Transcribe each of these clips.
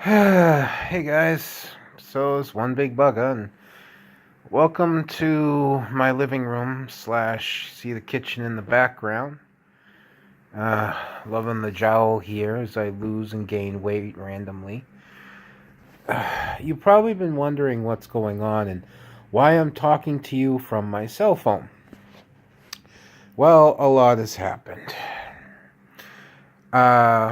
Hey guys, so it's one big bugger, and welcome to my living room slash see the kitchen in the background. Loving the jowl here as I lose and gain weight randomly. You've probably been wondering what's going on and why I'm talking to you from my cell phone. Well, a lot has happened.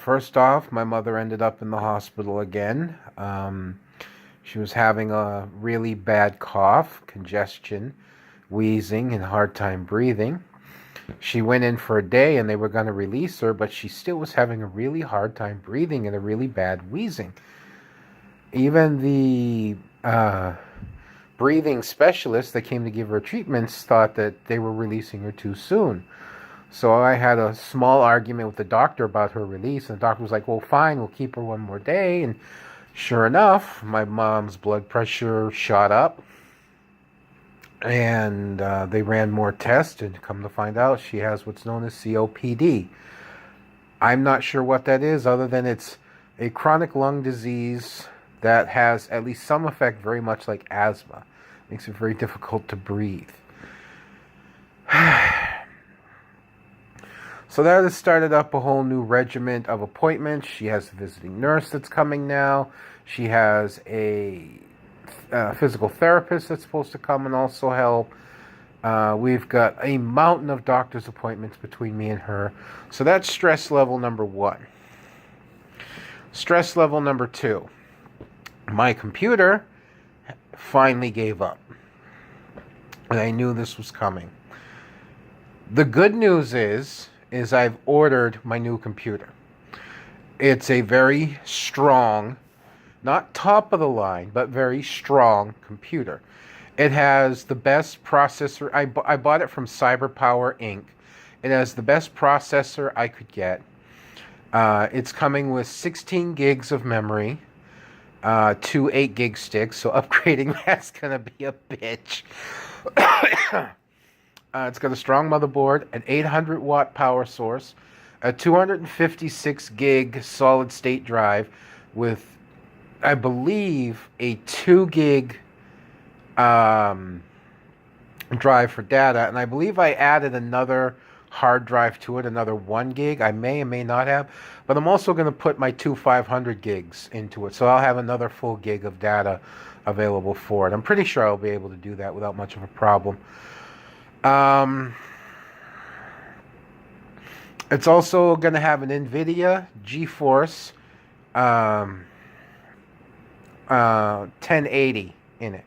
First off, my mother ended up in the hospital again. She was having a really bad cough, congestion, wheezing, and hard time breathing. She went in for a day and they were going to release her, but she still was having a really hard time breathing and a really bad wheezing. Even the breathing specialist that came to give her treatments thought that they were releasing her too soon. So I had a small argument with the doctor about her release, and the doctor was like, well, fine, we'll keep her one more day. And sure enough, my mom's blood pressure shot up, and they ran more tests, and come to find out she has what's known as COPD. I'm not sure what that is, other than it's a chronic lung disease that has at least some effect, very much like asthma. Makes it very difficult to breathe. So that has started up a whole new regiment of appointments. She has a visiting nurse that's coming now. She has a physical therapist that's supposed to come and also help. We've got a mountain of doctor's appointments between me and her. So that's stress level number 1. Stress level number 2. My computer finally gave up. And I knew this was coming. The good news is I've ordered my new computer. It's a very strong, not top of the line, but very strong computer. It has the best processor. I bought it from CyberPower Inc. It has the best processor I could get. It's coming with 16 gigs of memory, 2 8 gig sticks, so upgrading that's going to be a bitch. It's got a strong motherboard, an 800 watt power source, a 256 gig solid state drive with, I believe, a 2 gig drive for data, and I believe I added another hard drive to it, another 1 gig. I may or may not have, but I'm also going to put my two 500 gigs into it, so I'll have another full gig of data available for it. I'm pretty sure I'll be able to do that without much of a problem. It's also going to have an NVIDIA GeForce 1080 in it.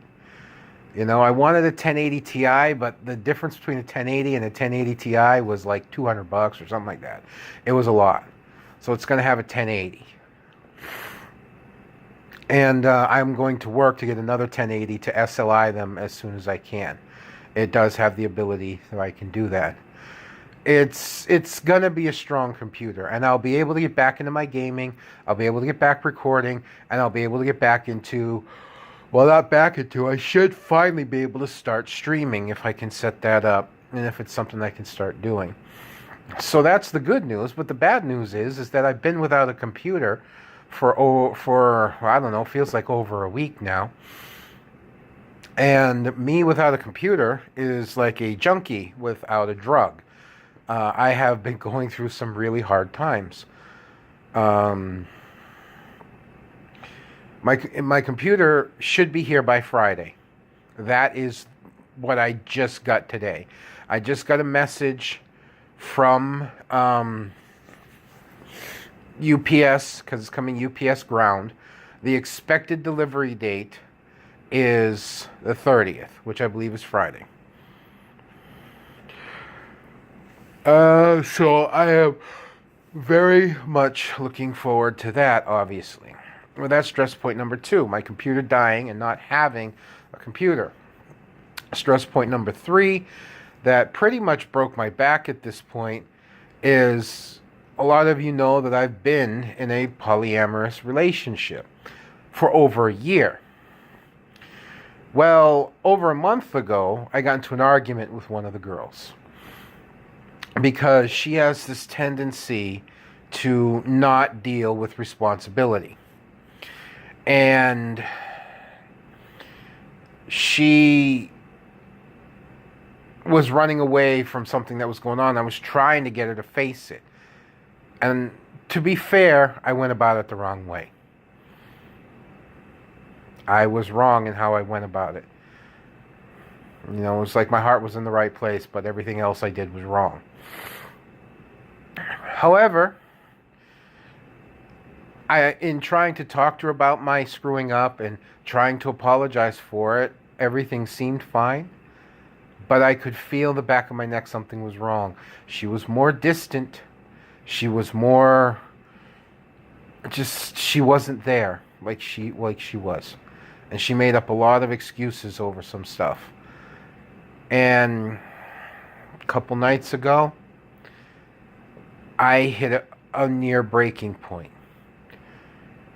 You know, I wanted a 1080 Ti, but the difference between a 1080 and a 1080 Ti was like $200 or something like that. It was a lot. So it's going to have a 1080. And I'm going to work to get another 1080 to SLI them as soon as I can. It does have the ability that I can do that. It's going to be a strong computer, and I'll be able to get back into my gaming. I'll be able to get back recording, and I'll be able to get back into, well, not back into, I should finally be able to start streaming if I can set that up, and if it's something I can start doing. So that's the good news, but the bad news is that I've been without a computer for I don't know, feels like over a week now. And me without a computer is like a junkie without a drug. I have been going through some really hard times. My computer should be here by Friday. That is what I just got today. I just got a message from UPS, because it's coming UPS ground. The expected delivery date is the 30th, which I believe is Friday. So I am very much looking forward to that, obviously. Well, that's stress point number 2, my computer dying and not having a computer. Stress point number 3, that pretty much broke my back at this point, is a lot of you know that I've been in a polyamorous relationship for over a year. Well, over a month ago, I got into an argument with one of the girls because she has this tendency to not deal with responsibility. And she was running away from something that was going on. I was trying to get her to face it. And to be fair, I went about it the wrong way. I was wrong in how I went about it. You know, it was like my heart was in the right place, but everything else I did was wrong. However, in trying to talk to her about my screwing up and trying to apologize for it, everything seemed fine. But I could feel the back of my neck something was wrong. She was more distant. She was more... she wasn't there like she was. And she made up a lot of excuses over some stuff. And a couple nights ago, I hit a near breaking point.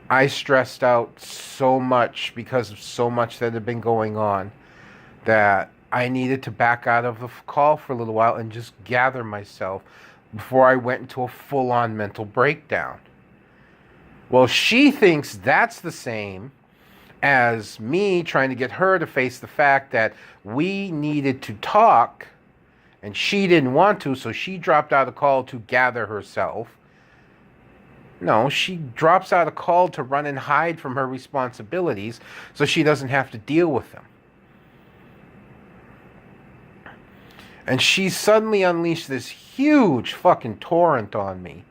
I stressed out so much because of so much that had been going on that I needed to back out of the call for a little while and just gather myself before I went into a full-on mental breakdown. Well, she thinks that's the same as me trying to get her to face the fact that we needed to talk and she didn't want to, so she dropped out of the call to gather herself. No, she drops out of call to run and hide from her responsibilities so she doesn't have to deal with them. And she suddenly unleashed this huge fucking torrent on me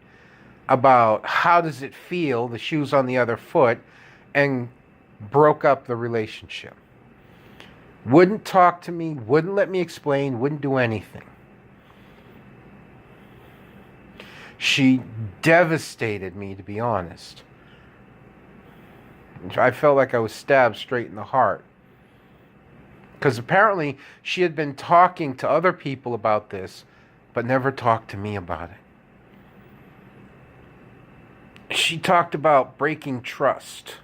about how does it feel, the shoe's on the other foot, and broke up the relationship. Wouldn't talk to me, wouldn't let me explain, wouldn't do anything. She devastated me, to be honest. I felt like I was stabbed straight in the heart. Because apparently she had been talking to other people about this, but never talked to me about it. She talked about breaking trust.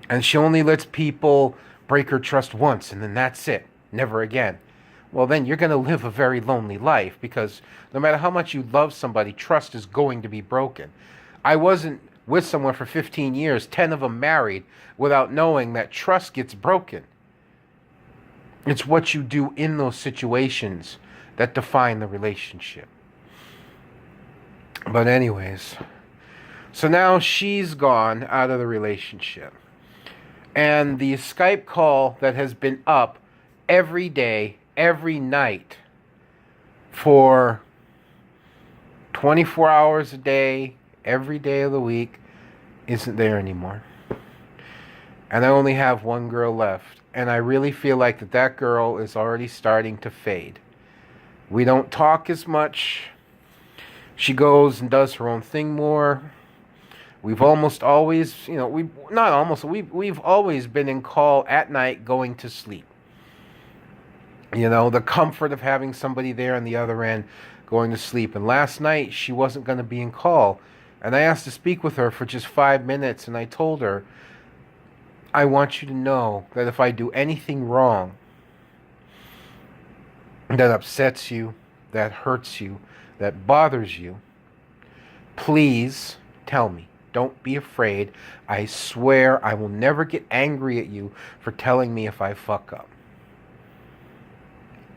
And she only lets people break her trust once, and then that's it. Never again. Well, then you're going to live a very lonely life, because no matter how much you love somebody, trust is going to be broken. I wasn't with someone for 15 years, 10 of them married, without knowing that trust gets broken. It's what you do in those situations that define the relationship. But anyways, so now she's gone out of the relationship. And the Skype call that has been up every day, every night, for 24 hours a day, every day of the week, isn't there anymore. And I only have one girl left. And I really feel like that girl is already starting to fade. We don't talk as much. She goes and does her own thing more. We've almost always, we've always been in call at night going to sleep. You know, the comfort of having somebody there on the other end going to sleep. And last night, she wasn't going to be in call. And I asked to speak with her for just 5 minutes, and I told her, I want you to know that if I do anything wrong that upsets you, that hurts you, that bothers you, please tell me. Don't be afraid. I swear I will never get angry at you for telling me if I fuck up.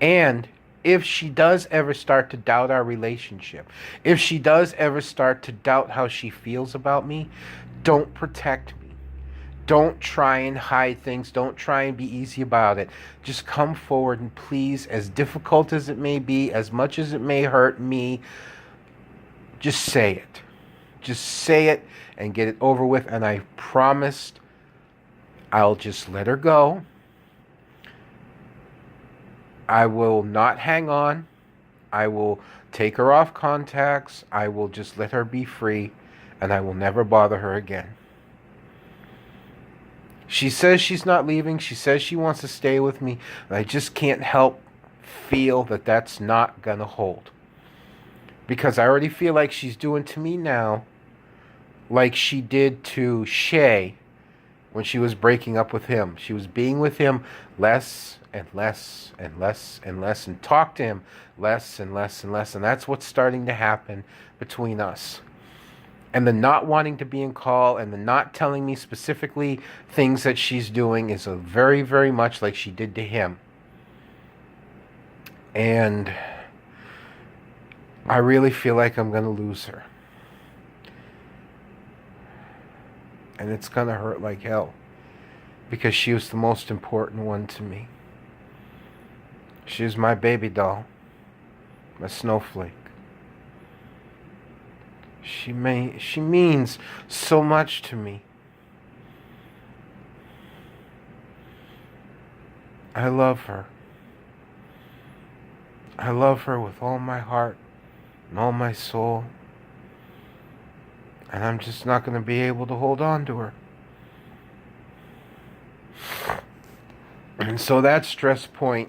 And if she does ever start to doubt our relationship, if she does ever start to doubt how she feels about me, don't protect me. Don't try and hide things. Don't try and be easy about it. Just come forward and please, as difficult as it may be, as much as it may hurt me, just say it. Just say it and get it over with. And I promised I'll just let her go. I will not hang on. I will take her off contacts. I will just let her be free. And I will never bother her again. She says she's not leaving. She says she wants to stay with me. And I just can't help feel that that's not going to hold. Because I already feel like she's doing to me now like she did to Shay when she was breaking up with him. She was being with him less and less and less and less, and talked to him less and less and less. And that's what's starting to happen between us. And the not wanting to be in call and the not telling me specifically things that she's doing is a very, very much like she did to him. And I really feel like I'm going to lose her. And it's going to hurt like hell. Because she was the most important one to me. She was my baby doll. My snowflake. She means so much to me. I love her. I love her with all my heart and all my soul. And I'm just not going to be able to hold on to her. And so that's stress point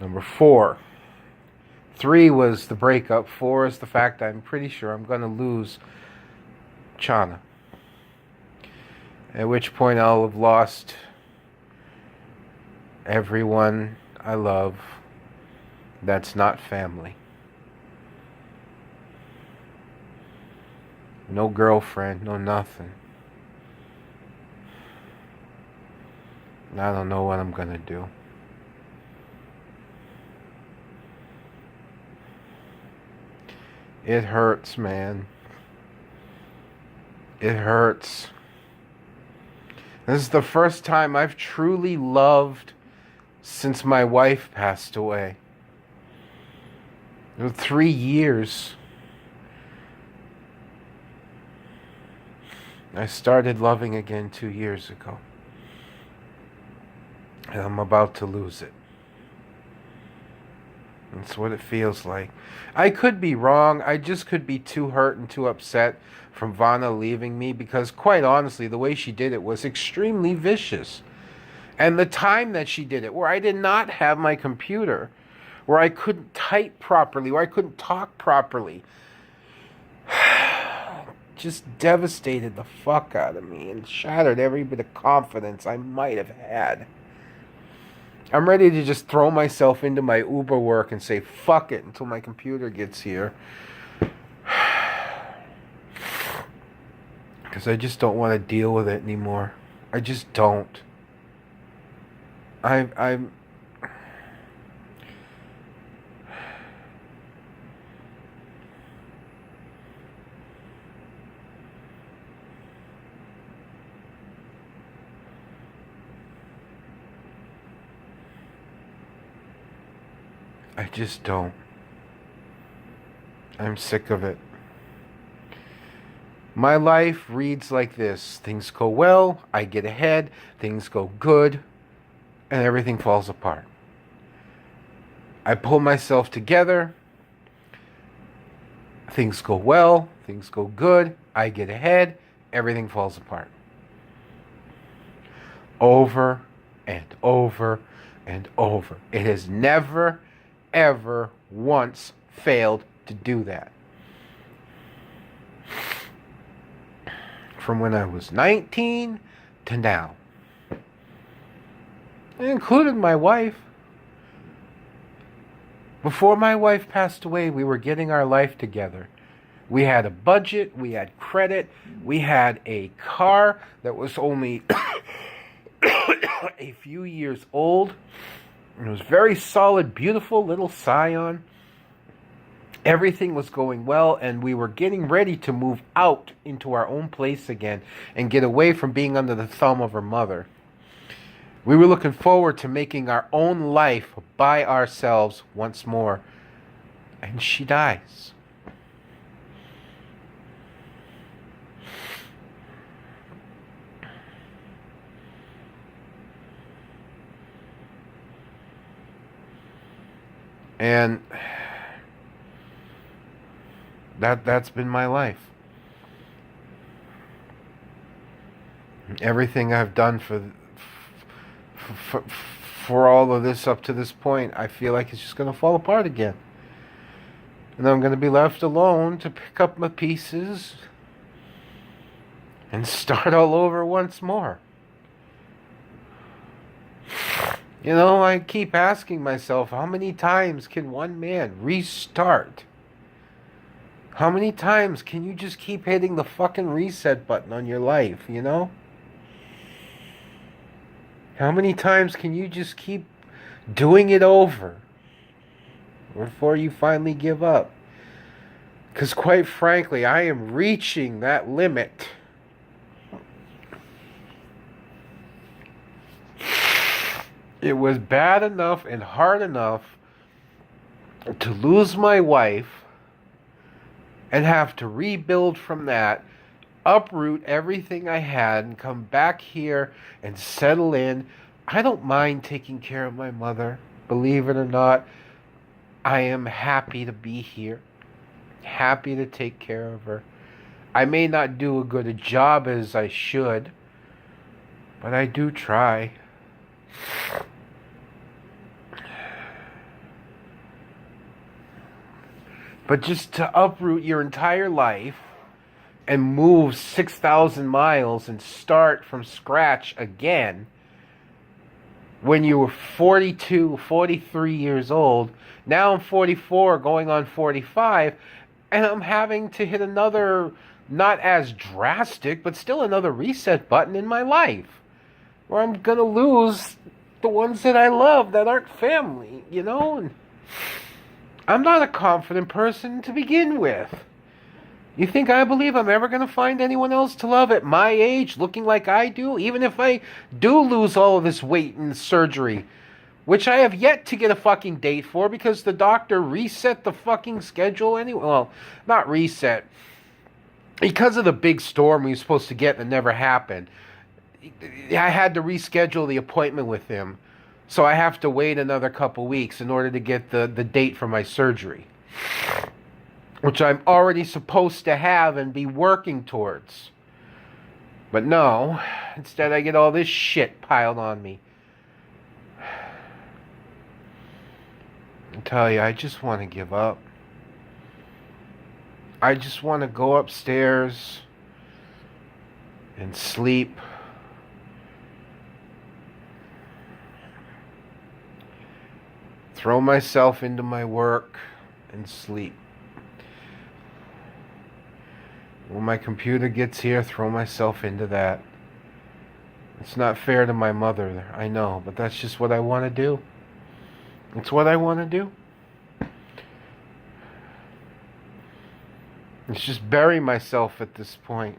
number 4. 3 was the breakup. 4 is the fact I'm pretty sure I'm going to lose Chana. At which point I'll have lost everyone I love that's not family. No girlfriend, no nothing. I don't know what I'm going to do. It hurts, man. It hurts. This is the first time I've truly loved since my wife passed away. It was 3 years. I started loving again 2 years ago. And I'm about to lose it. That's what it feels like. I could be wrong. I just could be too hurt and too upset from Vanna leaving me because, quite honestly, the way she did it was extremely vicious. And the time that she did it, where I did not have my computer, where I couldn't type properly, where I couldn't talk properly, just devastated the fuck out of me and shattered every bit of confidence I might have had. I'm ready to just throw myself into my Uber work and say, fuck it, until my computer gets here. Because I just don't want to deal with it anymore. I just don't. I'm... I just don't. I'm sick of it. My life reads like this. Things go well, I get ahead, things go good, and everything falls apart. I pull myself together, things go well, things go good, I get ahead, everything falls apart. Over and over and over. It has never ever once failed to do that. From when I was 19 to now. It included my wife. Before my wife passed away, we were getting our life together. We had a budget, we had credit, we had a car that was only a few years old. It was very solid, beautiful little Scion. Everything was going well, and we were getting ready to move out into our own place again and get away from being under the thumb of her mother. We were looking forward to making our own life by ourselves once more. And she dies. And that's been my life. Everything I've done for all of this up to this point, I feel like it's just going to fall apart again. And I'm going to be left alone to pick up my pieces and start all over once more. You know, I keep asking myself, how many times can one man restart? How many times can you just keep hitting the fucking reset button on your life, you know? How many times can you just keep doing it over before you finally give up? Because quite frankly, I am reaching that limit. It was bad enough and hard enough to lose my wife and have to rebuild from that, uproot everything I had and come back here and settle in. I don't mind taking care of my mother. Believe it or not, I am happy to be here. Happy to take care of her. I may not do as good a job as I should, but I do try. But just to uproot your entire life and move 6,000 miles and start from scratch again when you were 42, 43 years old. Now I'm 44, going on 45, and I'm having to hit another, not as drastic, but still another reset button in my life, where I'm going to lose the ones that I love that aren't family, you know? And I'm not a confident person to begin with. You think I believe I'm ever going to find anyone else to love at my age, looking like I do? Even if I do lose all of this weight and surgery, which I have yet to get a fucking date for because the doctor reset the fucking schedule anyway. Well, not reset. Because of the big storm we were supposed to get that never happened, I had to reschedule the appointment with him. So I have to wait another couple weeks in order to get the date for my surgery, which I'm already supposed to have and be working towards. But no, instead I get all this shit piled on me. I tell you, I just want to give up. I just want to go upstairs and sleep. Throw myself into my work and sleep. When my computer gets here, throw myself into that. It's not fair to my mother, I know, but that's just what I want to do. It's what I want to do. It's just bury myself at this point.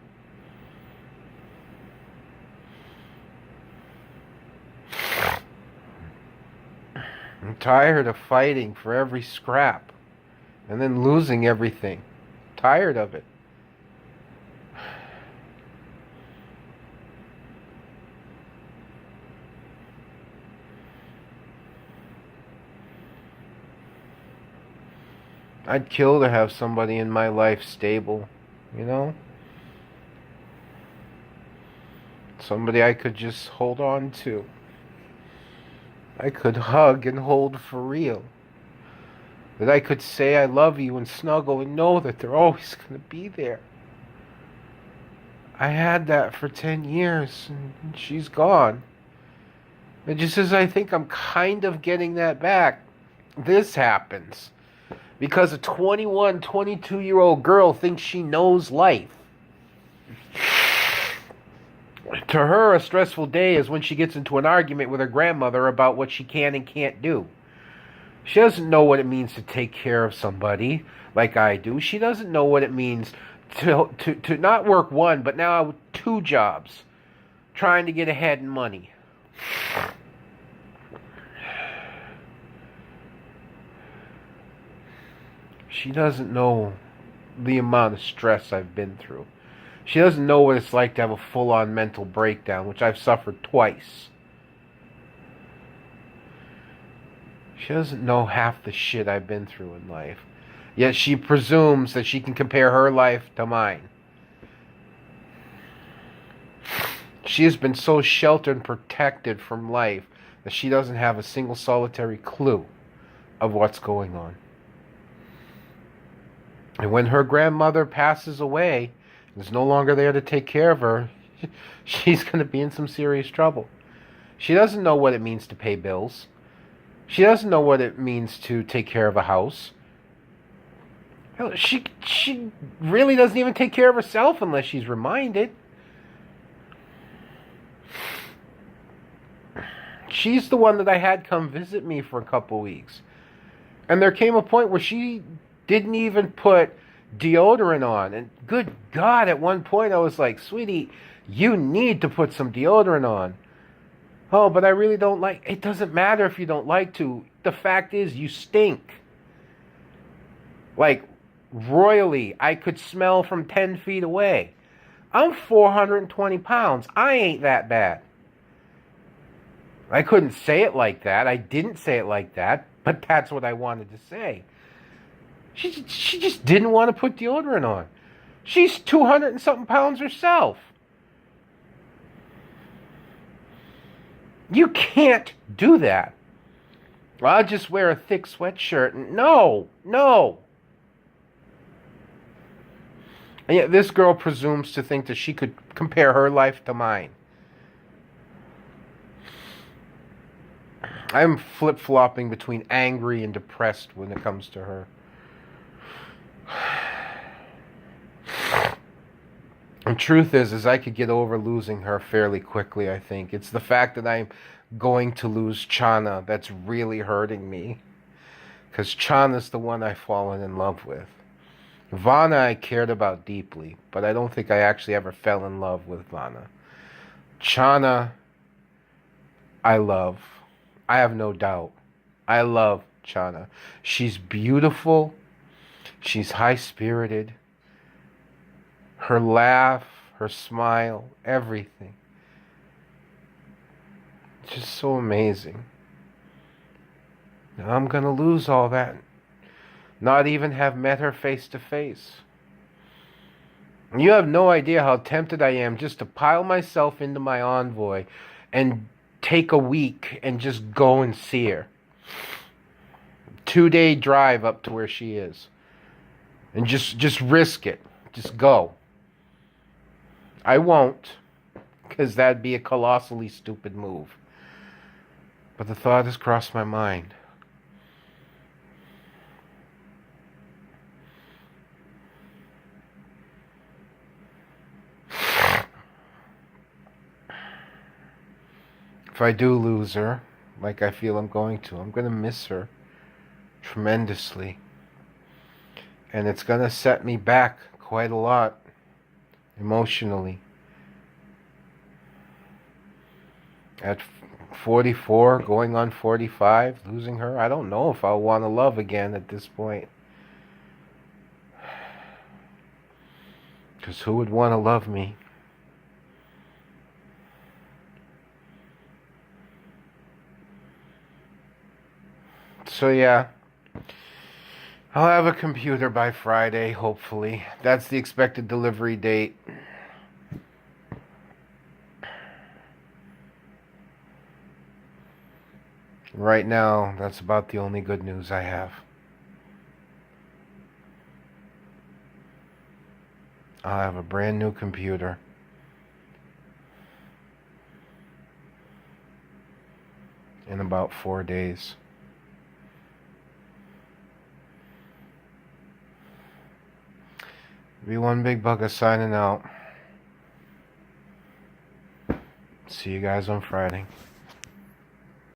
I'm tired of fighting for every scrap and then losing everything. Tired of it. I'd kill to have somebody in my life stable, you know? Somebody I could just hold on to. I could hug and hold for real. That I could say I love you and snuggle and know that they're always going to be there. I had that for 10 years and she's gone. And just as I think I'm kind of getting that back, this happens. Because a 21, 22-year-old girl thinks she knows life. To her, a stressful day is when she gets into an argument with her grandmother about what she can and can't do. She doesn't know what it means to take care of somebody like I do. She doesn't know what it means to not work one, but now 2 jobs, trying to get ahead in money. She doesn't know the amount of stress I've been through. She doesn't know what it's like to have a full-on mental breakdown, which I've suffered twice. She doesn't know half the shit I've been through in life. Yet she presumes that she can compare her life to mine. She has been so sheltered and protected from life that she doesn't have a single solitary clue of what's going on. And when her grandmother passes away, and is no longer there to take care of her, she's going to be in some serious trouble. She doesn't know what it means to pay bills. She doesn't know what it means to take care of a house. Hell, she really doesn't even take care of herself unless she's reminded. She's the one that I had come visit me for a couple weeks. And there came a point where she didn't even put deodorant on. And good God, at one point I was like, sweetie, you need to put some deodorant on. Oh, but I really don't like... It doesn't matter if you don't like to. The fact is, you stink. Like, royally. I could smell from 10 feet away. I'm 420 pounds. I ain't that bad. I couldn't say it like that. I didn't say it like that. But that's what I wanted to say. She just didn't want to put deodorant on. She's 200 and something pounds herself. You can't do that. Well, I'll just wear a thick sweatshirt. No. And yet this girl presumes to think that she could compare her life to mine. I'm flip-flopping between angry and depressed when it comes to her. And truth is I could get over losing her fairly quickly, I think. It's the fact that I'm going to lose Chana that's really hurting me. Because Chana's the one I've fallen in love with. Vana I cared about deeply, but I don't think I actually ever fell in love with Vana. Chana, I love. I have no doubt. I love Chana. She's beautiful. She's high-spirited. Her laugh, her smile, everything. It's just so amazing. Now I'm going to lose all that. Not even have met her face to face. You have no idea how tempted I am just to pile myself into my envoy and take a week and just go and see her. 2-day drive up to where she is. And just risk it. Just go. I won't, because that'd be a colossally stupid move. But the thought has crossed my mind. If I do lose her, like I feel I'm going to miss her tremendously. And it's going to set me back quite a lot emotionally. At 44, going on 45, losing her, I don't know if I'll want to love again at this point. Because who would want to love me? So yeah, I'll have a computer by Friday, hopefully. That's the expected delivery date. Right now, that's about the only good news I have. I'll have a brand new computer. In about 4 days. Be one big Bugga signing out. See you guys on Friday.